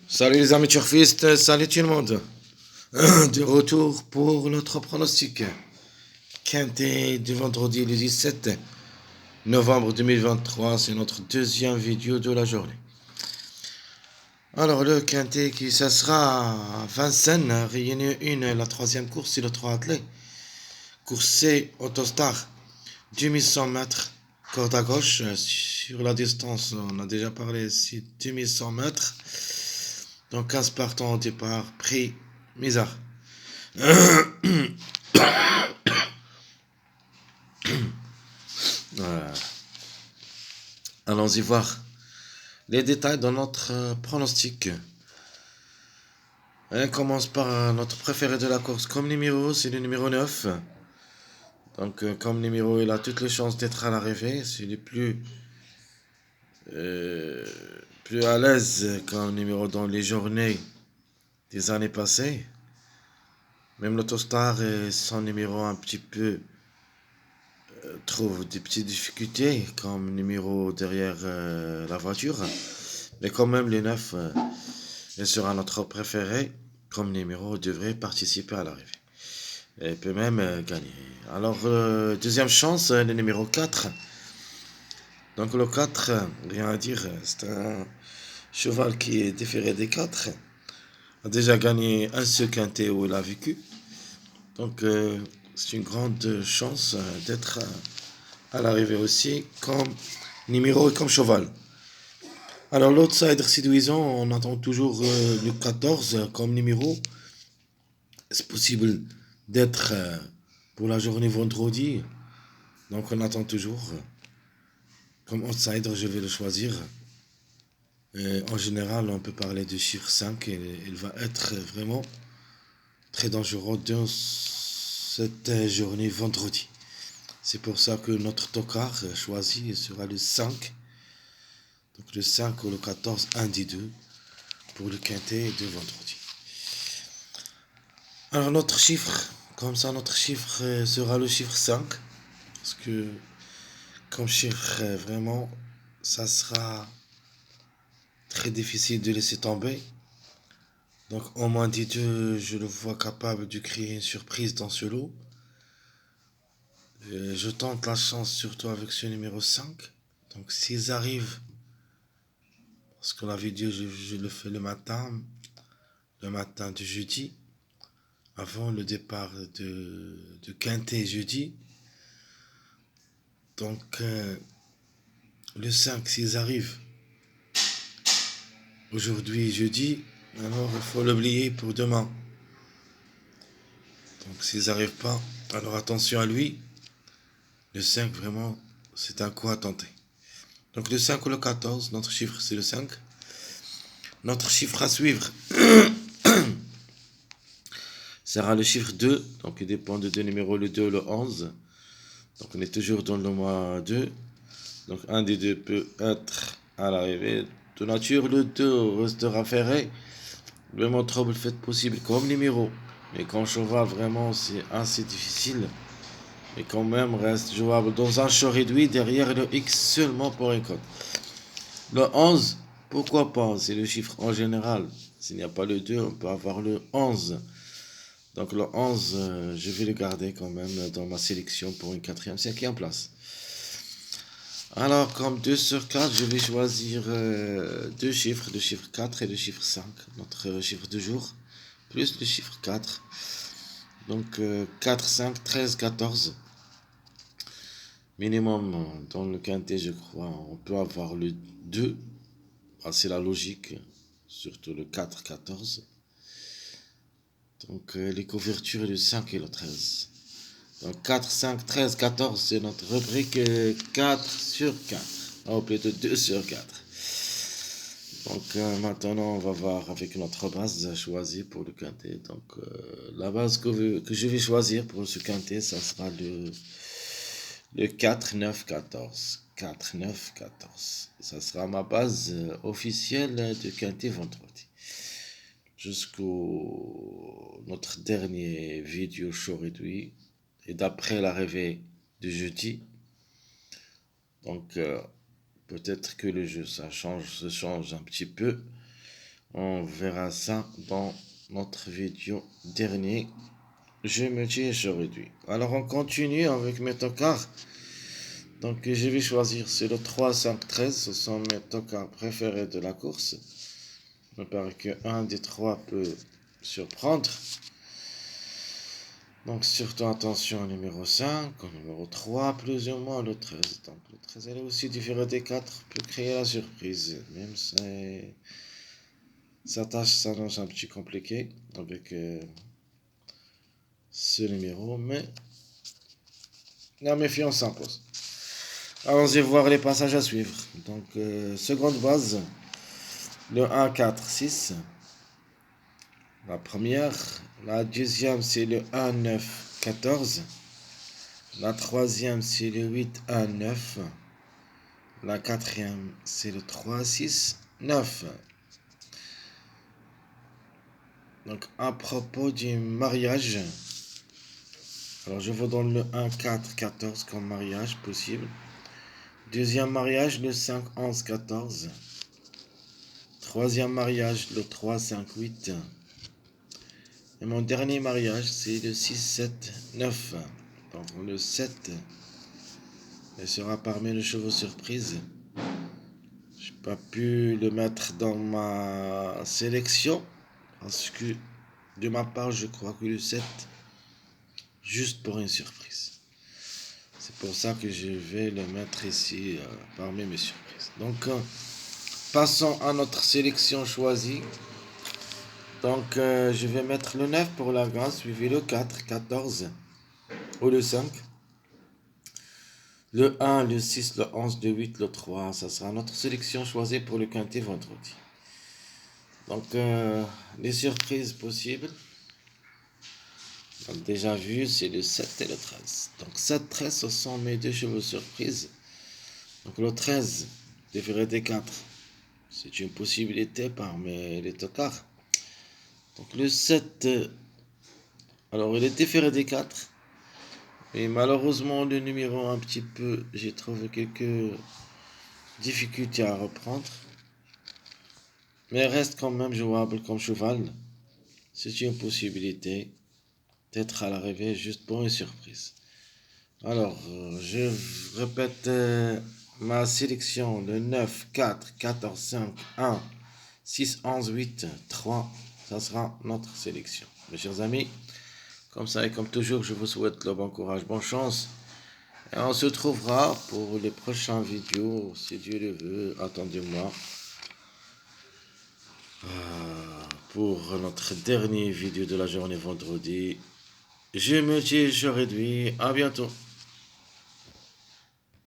Salut les amis turfistes, salut tout le monde. De retour pour notre pronostic. Quintet du vendredi le 17 novembre 2023, c'est notre deuxième vidéo de la journée. Alors le quintet ça sera à Vincennes, Réunion 1, la troisième course, c'est le 3 attelé. Course C, Autostar, 2100 mètres, corde à gauche. Sur la distance, on a déjà parlé, c'est 2100 mètres. Donc 15 partants au départ, prix Misard. Voilà. Allons-y voir les détails de notre pronostic. On commence par notre préféré de la course comme numéro, c'est le numéro 9. Donc comme numéro, il a toutes les chances d'être à l'arrivée. C'est le euh, plus à l'aise comme numéro dans les journées des années passées. Même l'Autostar et son numéro un petit peu trouve des petites difficultés comme numéro derrière la voiture. Mais quand même, les 9 il sera notre préféré comme numéro, devrait participer à l'arrivée. Et peut même gagner. Alors, deuxième chance, le numéro 4. Donc le 4, rien à dire, c'est un cheval qui est différé des 4. A déjà gagné un seul quintet où il a vécu. Donc c'est une grande chance d'être à l'arrivée aussi comme numéro et comme cheval. Alors l'outsider séduisant, on attend toujours le 14 comme numéro. C'est possible d'être pour la journée vendredi. Donc on attend toujours. Comme outsider, je vais le choisir. Et en général, on peut parler de chiffre 5 et il va être vraiment très dangereux dans cette journée vendredi. C'est pour ça que notre tocard choisi sera le 5. Donc le 5 ou le 14, un des deux, pour le quintet de vendredi. Alors notre chiffre, comme ça notre chiffre sera le chiffre 5. Parce que comme chiffre, vraiment, ça sera très difficile de laisser tomber. Donc au moins des deux, je le vois capable de créer une surprise dans ce lot. Je tente la chance surtout avec ce numéro 5. Donc s'ils arrivent, parce que la vidéo je le fais le matin de jeudi, avant le départ de Quintet jeudi. Donc le 5, s'ils arrivent aujourd'hui jeudi, alors il faut l'oublier pour demain. Donc s'ils n'arrivent pas, alors attention à lui. Le 5, vraiment, c'est un coup à tenter. Donc le 5 ou le 14, notre chiffre c'est le 5. Notre chiffre à suivre sera le chiffre 2. Donc il dépend de deux numéros, le 2 ou le 11. Donc on est toujours dans le mois 2. Donc un des deux peut être à l'arrivée. De nature, le 2 restera ferré. Vraiment trouble fait possible comme numéro. Mais quand cheval, vraiment, c'est assez difficile. Mais quand même, reste jouable dans un champ réduit derrière le X seulement pour une cote. Le 11, pourquoi pas? C'est le chiffre en général. S'il n'y a pas le 2, on peut avoir le 11. Donc le 11, je vais le garder quand même dans ma sélection pour une quatrième, cinquième place. Alors, comme 2 sur 4, je vais choisir deux chiffres, le chiffre 4 et le chiffre 5, notre chiffre de jour, plus le chiffre 4. Donc 4, 5, 13, 14. Minimum dans le quintet, je crois, on peut avoir le 2. Ah, c'est la logique, surtout le 4, 14. Donc les couvertures, le 5 et le 13. Donc 4, 5, 13, 14, c'est notre rubrique 4 sur 4. Oh, plutôt 2 sur 4. Donc maintenant, on va voir avec notre base choisie pour le quintet. Donc la base que je vais choisir pour ce quintet, ça sera le 4, 9, 14. 4, 9, 14. Ça sera ma base officielle de quintet vendredi. Jusqu'au notre dernier vidéo show réduit. Et d'après l'arrivée de jeudi. Donc peut-être que le jeu se change un petit peu. On verra ça dans notre vidéo dernier. Je me dis je réduis. Alors on continue avec mes tocards. Donc je vais choisir, c'est le 3, 5, 13. Ce sont mes tocards préférés de la course. Il me paraît qu'un des trois peut surprendre. Donc surtout attention au numéro 5, au numéro 3, plus ou moins le 13. Donc le 13 elle est aussi différé des 4, peut créer la surprise. Même si sa tâche s'annonce un petit compliquée avec ce numéro, mais la méfiance s'impose. Allons-y voir les passages à suivre. Donc seconde base, le 1, 4, 6. La première, la deuxième c'est le 1, 9, 14. La troisième c'est le 8, 1, 9. La quatrième c'est le 3, 6, 9. Donc à propos du mariage, alors je vous donne le 1, 4, 14 comme mariage possible. Deuxième mariage le 5, 11, 14. Troisième mariage le 3, 5, 8. Et mon dernier mariage, c'est le 6, 7, 9. Donc le 7 sera parmi les chevaux surprises. Je n'ai pas pu le mettre dans ma sélection. Parce que de ma part, je crois que le 7, juste pour une surprise. C'est pour ça que je vais le mettre ici parmi mes surprises. Donc passons à notre sélection choisie. Donc je vais mettre le 9 pour la grâce, suivi le 4, 14 ou le 5. Le 1, le 6, le 11, le 8, le 3. Ça sera notre sélection choisie pour le quintet vendredi. Donc les surprises possibles. Donc, déjà vu, c'est le 7 et le 13. Donc 7, 13, ce sont mes deux chevaux surprises. Donc le 13, différé des 4. C'est une possibilité parmi les tocards. Donc le 7, alors il est différé des 4. Et malheureusement, le numéro un petit peu, j'ai trouvé quelques difficultés à reprendre. Mais reste quand même jouable comme cheval. C'est une possibilité d'être à l'arrivée juste pour une surprise. Alors, je répète ma sélection. Le 9, 4, 14, 5, 1, 6, 11, 8, 3. Ça sera notre sélection. Mes chers amis, comme ça et comme toujours, je vous souhaite le bon courage, bonne chance. Et on se trouvera pour les prochaines vidéos, si Dieu le veut. Attendez-moi pour notre dernière vidéo de la journée vendredi. Je me dis, je réduis. À bientôt.